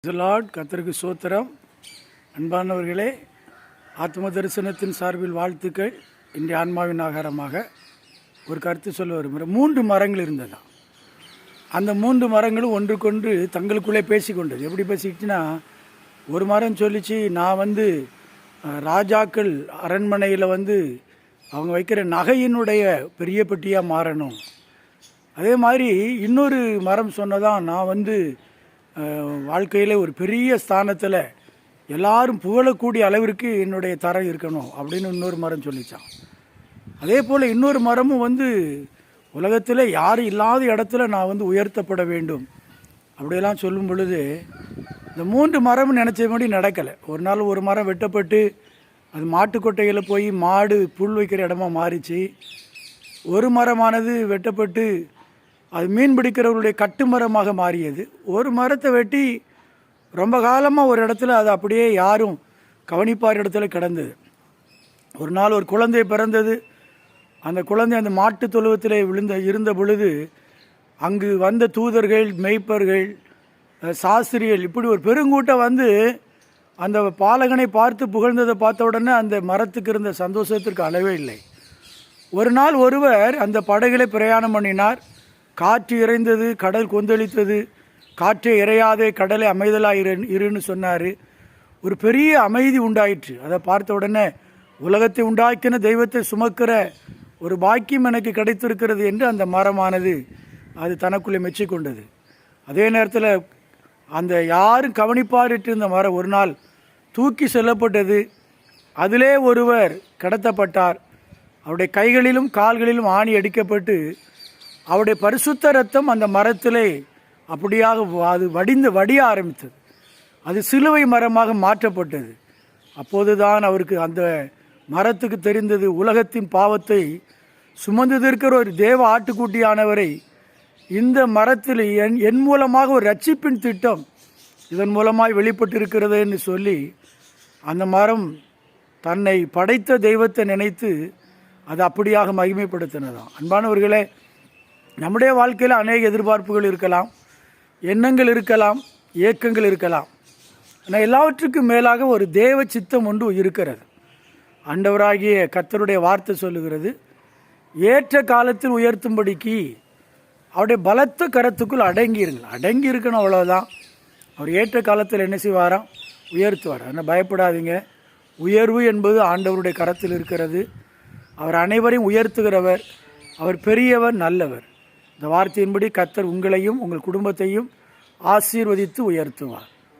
கர்த்தருக்கு சோத்திரம். அன்பானவர்களே, ஆத்ம தரிசனத்தின் சார்பில் வாழ்த்துக்கள். இன்றைய ஆன்மாவின் ஆகாரமாக ஒரு கருத்து சொல்ல வருகிறேன். 3 மரங்கள் இருந்ததா. அந்த 3 மரங்களும் ஒன்றுக்கொன்று தங்களுக்குள்ளே பேசிக்கொண்டது. எப்படி பேசிக்கிச்சுன்னா, ஒரு மரம் சொல்லிச்சு, நான் ராஜாக்கள் அரண்மனையில் அவங்க வைக்கிற நகையினுடைய பெரிய பெட்டியாக மாறணும். அதே மாதிரி இன்னொரு மரம் சொன்னதான், நான் வாழ்க்கையில் ஒரு பெரிய ஸ்தானத்தில் எல்லாரும் புகழக்கூடிய அளவிற்கு என்னுடைய தரம் இருக்கணும் அப்படின்னு இன்னொரு மரம் சொல்லிச்சான். அதே போல் இன்னொரு மரமும் உலகத்தில் யாரும் இல்லாத இடத்துல நான் உயர்த்தப்பட வேண்டும் அப்படியெல்லாம் சொல்லும் பொழுது, இந்த 3 மரமும் நினச்சபடி நடக்கலை. ஒரு நாள் ஒரு மரம் வெட்டப்பட்டு அது மாட்டுக்கொட்டையில் போய் மாடு புல் வைக்கிற இடமா மாறிச்சு. ஒரு மரமானது வெட்டப்பட்டு அது மீன் பிடிக்கிறவர்களுடைய கட்டுமரமாக மாறியது. ஒரு மரத்தை வெட்டி ரொம்ப காலமாக ஒரு இடத்துல அது அப்படியே யாரும் கவனிப்பார் இடத்துல கிடந்தது. ஒரு நாள் ஒரு குழந்தை பிறந்தது. அந்த குழந்தை அந்த மாட்டு தொழுவத்தில் இருந்த பொழுது அங்கு வந்த தூதர்கள், மெய்ப்பர்கள், சாஸ்திரிகள், இப்படி ஒரு பெருங்கூட்டம் அந்த பாலகனை பார்த்து புகழ்ந்ததை பார்த்த உடனே அந்த மரத்துக்கு இருந்த சந்தோஷத்திற்கு அளவே இல்லை. ஒரு நாள் ஒருவர் அந்த படகிலே பிரயாணம் பண்ணினார். காற்று இறைந்தது, கடல் கொந்தளித்தது. காற்றை இறையாதே, கடலை அமைதலாக இருன்னு சொன்னார். ஒரு பெரிய அமைதி உண்டாயிற்று. அதை பார்த்த உடனே, உலகத்தை உண்டாக்கின தெய்வத்தை சுமக்கிற ஒரு பாக்கியம் எனக்கு கிடைத்திருக்கிறது என்று அந்த மரமானது அது தனக்குள்ளே மெச்சிக்கொண்டது. அதே நேரத்தில் அந்த யாரும் கவனிப்பாரிட்டு இருந்த மரம் ஒரு நாள் தூக்கி செல்லப்பட்டது. அதிலே ஒருவர் கடத்தப்பட்டார். அவருடைய கைகளிலும் கால்களிலும் ஆணி அடிக்கப்பட்டு அவருடைய பரிசுத்த ரத்தம் அந்த மரத்திலே அப்படியாக அது வடிய ஆரம்பித்தது. அது சிலுவை மரமாக மாற்றப்பட்டது. அப்போதுதான் அவருக்கு அந்த மரத்துக்கு தெரிந்தது, உலகத்தின் பாவத்தை சுமந்ததற்கிற ஒரு தேவ ஆட்டுக்குட்டியானவரை இந்த மரத்தில் என் மூலமாக ஒரு ரட்சிப்பின் திட்டம் இதன் மூலமாய் வெளிப்பட்டிருக்கிறது என்று சொல்லி அந்த மரம் தன்னை படைத்த தெய்வத்தை நினைத்து அது அப்படியாக மகிமைப்படுத்தினதான். அன்பானவர்களே, நம்முடைய வாழ்க்கையில் அநேக எதிர்பார்ப்புகள் இருக்கலாம், எண்ணங்கள் இருக்கலாம், ஏக்கங்கள் இருக்கலாம். ஆனால் எல்லாவற்றுக்கும் மேலாக ஒரு தேவ சித்தம் ஒன்று இருக்கிறது. ஆண்டவராகிய கர்த்தருடைய வார்த்தை சொல்லுகிறது, ஏற்ற காலத்தில் உயர்த்தும்படிக்கு அவருடைய பலத்த கரத்துக்குள் அடங்கி இருக்கணும். அவ்வளோதான். அவர் ஏற்ற காலத்தில் என்ன செய்வாராம்? உயர்த்துவார். ஆனால் பயப்படாதீங்க. உயர்வு என்பது ஆண்டவருடைய கரத்தில் இருக்கிறது. அவர் அனைவரையும் உயர்த்துகிறவர். அவர் பெரியவர், நல்லவர். இந்த வார்த்தையின்படி கர்த்தர் உங்களையும் உங்கள் குடும்பத்தையும் ஆசீர்வதித்து உயர்த்துவார்.